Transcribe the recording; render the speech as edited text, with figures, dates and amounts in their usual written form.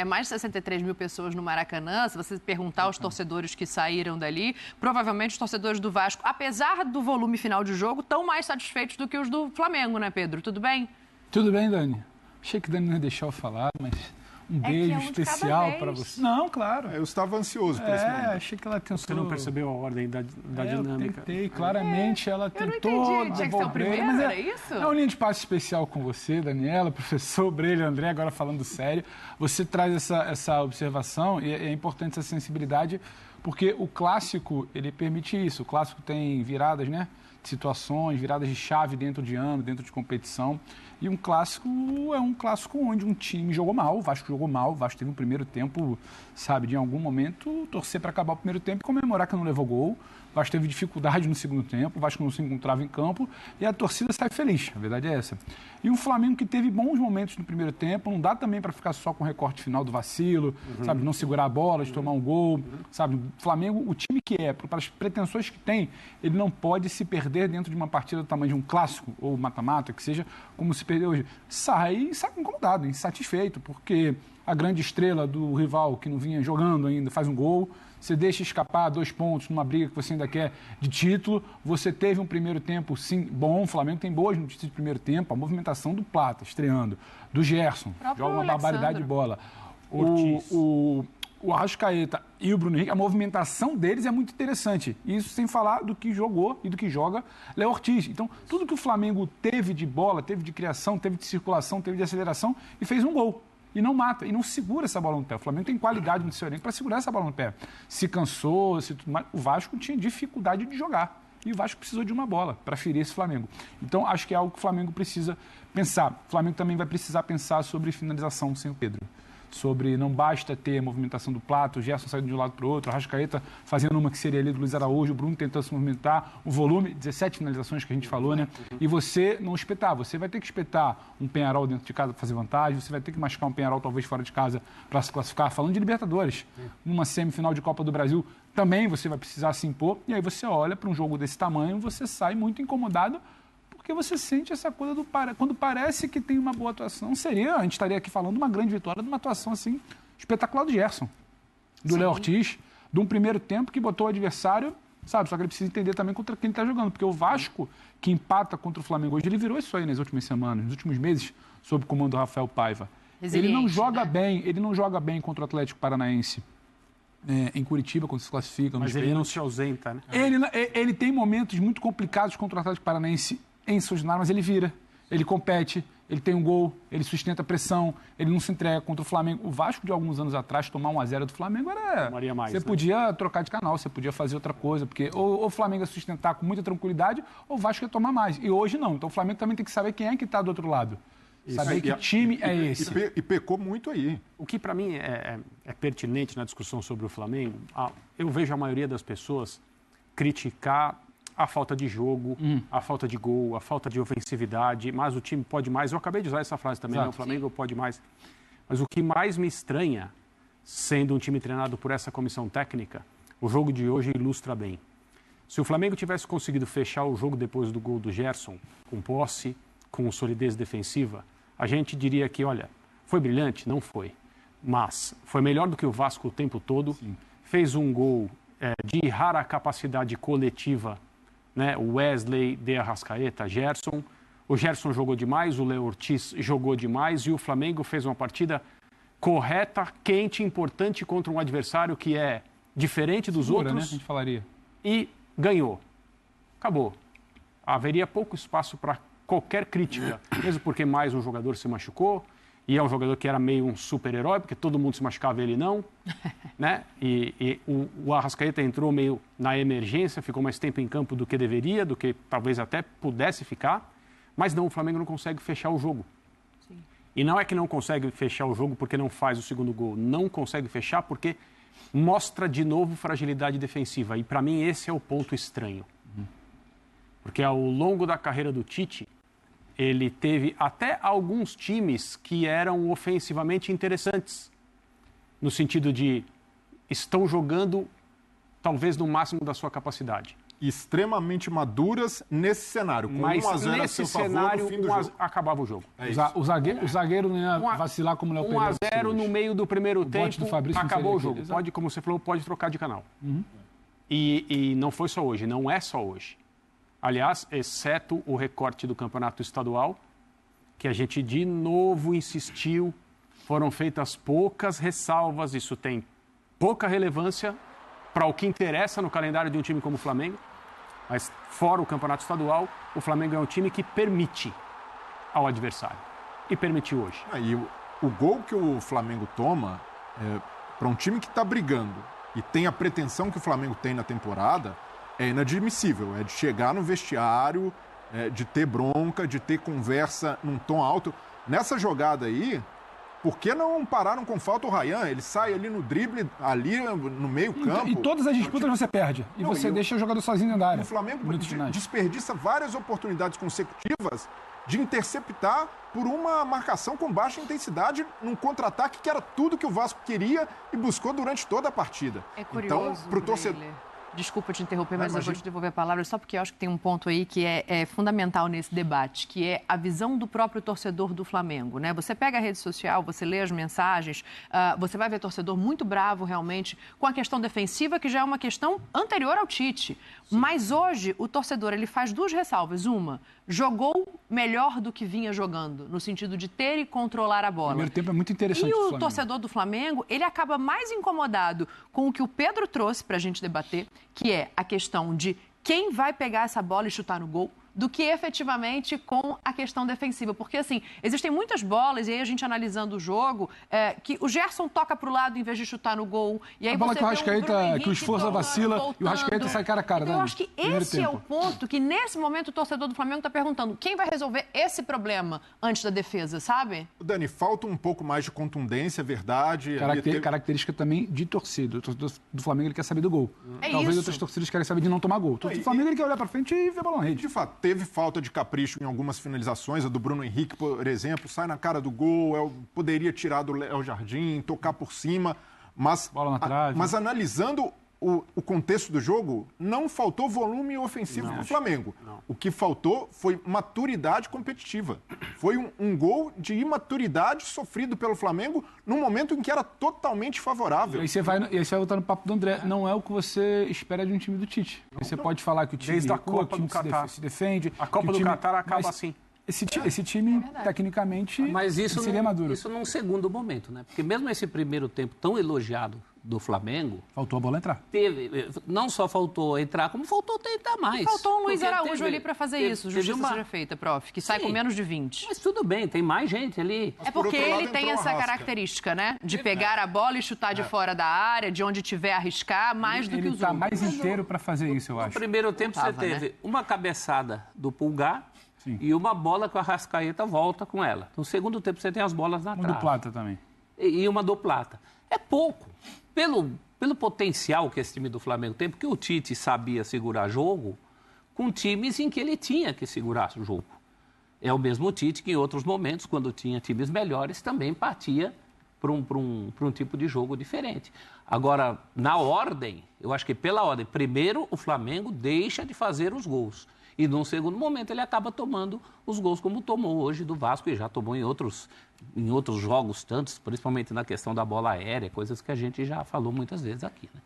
é mais de 63 mil pessoas no Maracanã. Se você perguntar aos torcedores que saíram dali, provavelmente os torcedores do Vasco, apesar do volume final de jogo, estão mais satisfeitos do que os do Flamengo, né, Pedro? Tudo bem? Tudo bem, Dani. Achei que Dani não ia deixar eu falar, mas um beijo especial para você. Não, claro. Eu estava ansioso por esse momento. Achei que ela tentou. Você não percebeu a ordem da dinâmica. Eu tentei, claramente ela tentou não entendi. Tinha que ser o primeiro, mas era isso? É uma linha de passe especial com você, Daniela, professor Breilo, André, agora falando sério. Você traz essa observação e é importante essa sensibilidade, porque o clássico, ele permite isso. O clássico tem viradas, né? Situações, viradas de chave dentro de ano, dentro de competição. E um clássico é um clássico onde um time jogou mal, o Vasco jogou mal, o Vasco teve um primeiro tempo, sabe, de em algum momento torcer para acabar o primeiro tempo e comemorar que não levou gol. O Vasco teve dificuldade no segundo tempo, o Vasco não se encontrava em campo e a torcida sai feliz, a verdade é essa. E um Flamengo que teve bons momentos no primeiro tempo, não dá também para ficar só com o recorte final do vacilo, sabe, de não segurar a bola, de tomar um gol, sabe. O Flamengo, o time que é, para as pretensões que tem, ele não pode se perder dentro de uma partida do tamanho de um clássico ou mata-mata, que seja como se perdeu hoje. Sai incomodado, insatisfeito, porque a grande estrela do rival que não vinha jogando ainda faz um gol. Você deixa escapar 2 pontos numa briga que você ainda quer de título. Você teve um primeiro tempo, sim, bom. O Flamengo tem boas notícias de primeiro tempo. A movimentação do Plata, estreando. Do Gerson, joga uma barbaridade de bola. O Arrascaeta e o Bruno Henrique, a movimentação deles é muito interessante. Isso sem falar do que jogou e do que joga Léo Ortiz. Então, tudo que o Flamengo teve de bola, teve de criação, teve de circulação, teve de aceleração e fez um gol. E não mata, e não segura essa bola no pé. O Flamengo tem qualidade no seu elenco para segurar essa bola no pé. Se cansou, tudo mais. O Vasco tinha dificuldade de jogar. E o Vasco precisou de uma bola para ferir esse Flamengo. Então, acho que é algo que o Flamengo precisa pensar. O Flamengo também vai precisar pensar sobre finalização sem o Pedro. Sobre não basta ter a movimentação do Plata, o Gerson saindo de um lado para o outro, a Arrascaeta fazendo uma que seria ali do Luiz Araújo, o Bruno tentando se movimentar, o volume, 17 finalizações que a gente falou, né? E você não espetar, você vai ter que espetar um Peñarol dentro de casa para fazer vantagem, você vai ter que machucar um Peñarol talvez fora de casa para se classificar, falando de Libertadores. Numa semifinal de Copa do Brasil também você vai precisar se impor, e aí você olha para um jogo desse tamanho, você sai muito incomodado, porque você sente essa coisa quando parece que tem uma boa atuação. A gente estaria aqui falando de uma grande vitória, de uma atuação assim espetacular do Gerson, do Léo Ortiz, de um primeiro tempo que botou o adversário, sabe, só que ele precisa entender também contra quem ele está jogando, porque o Vasco, que empata contra o Flamengo hoje, ele virou isso aí nas últimas semanas, nos últimos meses, sob o comando do Rafael Paiva. Ele não joga bem contra o Atlético Paranaense. Em Curitiba, quando se classifica. Mas ele não se ausenta, né? Ele tem momentos muito complicados contra o Atlético Paranaense em São Januário, mas ele vira, ele compete, ele tem um gol, ele sustenta a pressão, ele não se entrega contra o Flamengo. O Vasco, de alguns anos atrás, tomar 1-0 do Flamengo era... Você podia trocar de canal, você podia fazer outra coisa, porque ou o Flamengo ia sustentar com muita tranquilidade, ou o Vasco ia tomar mais. E hoje não. Então o Flamengo também tem que saber quem é que está do outro lado. Saber que time é esse. E pecou muito aí. O que para mim é pertinente na discussão sobre o Flamengo, eu vejo a maioria das pessoas criticar a falta de jogo, a falta de gol, a falta de ofensividade, mas o time pode mais. Eu acabei de usar essa frase também, né? O Flamengo pode mais. Mas o que mais me estranha, sendo um time treinado por essa comissão técnica, o jogo de hoje ilustra bem. Se o Flamengo tivesse conseguido fechar o jogo depois do gol do Gerson, com posse, com solidez defensiva, a gente diria que, olha, foi brilhante? Não foi. Mas foi melhor do que o Vasco o tempo todo. Sim. Fez um gol de rara capacidade coletiva, né? O Wesley, De Arrascaeta, Gerson. O Gerson jogou demais, o Léo Ortiz jogou demais e o Flamengo fez uma partida correta, quente, importante contra um adversário que é diferente dos outros. Né? A gente falaria. E ganhou. Acabou. Haveria pouco espaço para qualquer crítica, mesmo porque mais um jogador se machucou, e é um jogador que era meio um super-herói, porque todo mundo se machucava e ele não, né? E o Arrascaeta entrou meio na emergência, ficou mais tempo em campo do que deveria, do que talvez até pudesse ficar, mas não, o Flamengo não consegue fechar o jogo. Sim. E não é que não consegue fechar o jogo porque não faz o segundo gol, não consegue fechar porque mostra de novo fragilidade defensiva, e para mim esse é o ponto estranho. Porque ao longo da carreira do Tite, ele teve até alguns times que eram ofensivamente interessantes, no sentido de estão jogando talvez no máximo da sua capacidade. extremamente maduras nesse cenário. Com Mas 1 a 0 nesse a seu favor cenário, no fim do jogo. acabava o jogo. O zagueiro não ia vacilar como o Léo Pereira. 1 a 0 no meio do primeiro bote tempo, do Fabrício não acabou o seria jogo. aquele, Pode, como você falou, pode trocar de canal. E não foi só hoje, não é só hoje. Aliás, exceto o recorte do campeonato estadual, que a gente de novo insistiu, foram feitas poucas ressalvas, isso tem pouca relevância para o que interessa no calendário de um time como o Flamengo, mas fora o campeonato estadual, o Flamengo é um time que permite ao adversário, e permitiu hoje. E o gol que o Flamengo toma, para um time que está brigando e tem a pretensão que o Flamengo tem na temporada, é inadmissível. É de chegar no vestiário, de ter bronca, de ter conversa num tom alto. Nessa jogada aí, por que não pararam com falta o Ryan? Ele sai ali no drible, ali no meio campo. E todas as disputas você perde. E você deixa o jogador sozinho dentro da área. O Flamengo desperdiça várias oportunidades consecutivas de interceptar por uma marcação com baixa intensidade num contra-ataque que era tudo que o Vasco queria e buscou durante toda a partida. É curioso, então, pro torcedor... Desculpa te interromper, mas eu vou te devolver a palavra só porque eu acho que tem um ponto aí que é fundamental nesse debate, que é a visão do próprio torcedor do Flamengo, né? Você pega a rede social, você lê as mensagens, você vai ver torcedor muito bravo realmente com a questão defensiva, que já é uma questão anterior ao Tite. Sim. Mas hoje o torcedor ele faz duas ressalvas. Uma, jogou melhor do que vinha jogando, no sentido de ter e controlar a bola. O primeiro tempo é muito interessante. E o torcedor do Flamengo, ele acaba mais incomodado com o que o Pedro trouxe para a gente debater, que é a questão de quem vai pegar essa bola e chutar no gol, do que efetivamente com a questão defensiva. Porque, assim, existem muitas bolas, e aí a gente analisando o jogo, que o Gerson toca para o lado em vez de chutar no gol. E aí a bola que o Arrascaeta, que o esforço vacila voltando. E o Arrascaeta sai cara a cara. Então, eu acho que esse é o ponto que, nesse momento, o torcedor do Flamengo está perguntando quem vai resolver esse problema antes da defesa, sabe? Dani, falta um pouco mais de contundência, verdade. Característica também de torcida. O torcedor do Flamengo ele quer saber do gol. Talvez outras torcidas querem saber de não tomar gol. O Flamengo ele quer olhar para frente e ver a bola na rede. De fato, teve falta de capricho em algumas finalizações. A do Bruno Henrique, por exemplo, sai na cara do gol, poderia tirar do Léo Jardim, tocar por cima, mas, bola na trave. Mas analisando o contexto do jogo, não faltou volume ofensivo para o Flamengo. Não. O que faltou foi maturidade competitiva. Foi um gol de imaturidade sofrido pelo Flamengo num momento em que era totalmente favorável. E aí você vai voltar no papo do André. Não é o que você espera de um time do Tite. Você pode falar que o time desde a Copa do Catar se defende. A Copa do Catar acaba assim. Esse time, tecnicamente, mas isso seria maduro. Isso num segundo momento, né? Porque mesmo esse primeiro tempo tão elogiado do Flamengo... Faltou a bola entrar. Não só faltou entrar, como faltou tentar mais. E faltou um Luiz Araújo ali para fazer isso, justiça seja feita, prof, que sai com menos de 20. Mas tudo bem, tem mais gente ali. É porque ele tem essa característica, né? De pegar a bola e chutar de fora da área, de onde tiver arriscar, mais do que os outros. Ele está mais inteiro para fazer isso, eu acho. No primeiro tempo você teve uma cabeçada do Pulgar... Sim. E uma bola que o Arrascaeta volta com ela. No segundo tempo você tem as bolas na trave. Uma do Plata também. E uma do Plata. É pouco. Pelo potencial que esse time do Flamengo tem, porque o Tite sabia segurar jogo com times em que ele tinha que segurar o jogo. É o mesmo Tite que em outros momentos, quando tinha times melhores, também partia para um tipo de jogo diferente. Agora, na ordem, eu acho que pela ordem, primeiro o Flamengo deixa de fazer os gols. E num segundo momento ele acaba tomando os gols como tomou hoje do Vasco e já tomou em outros jogos tantos, principalmente na questão da bola aérea, coisas que a gente já falou muitas vezes aqui, né?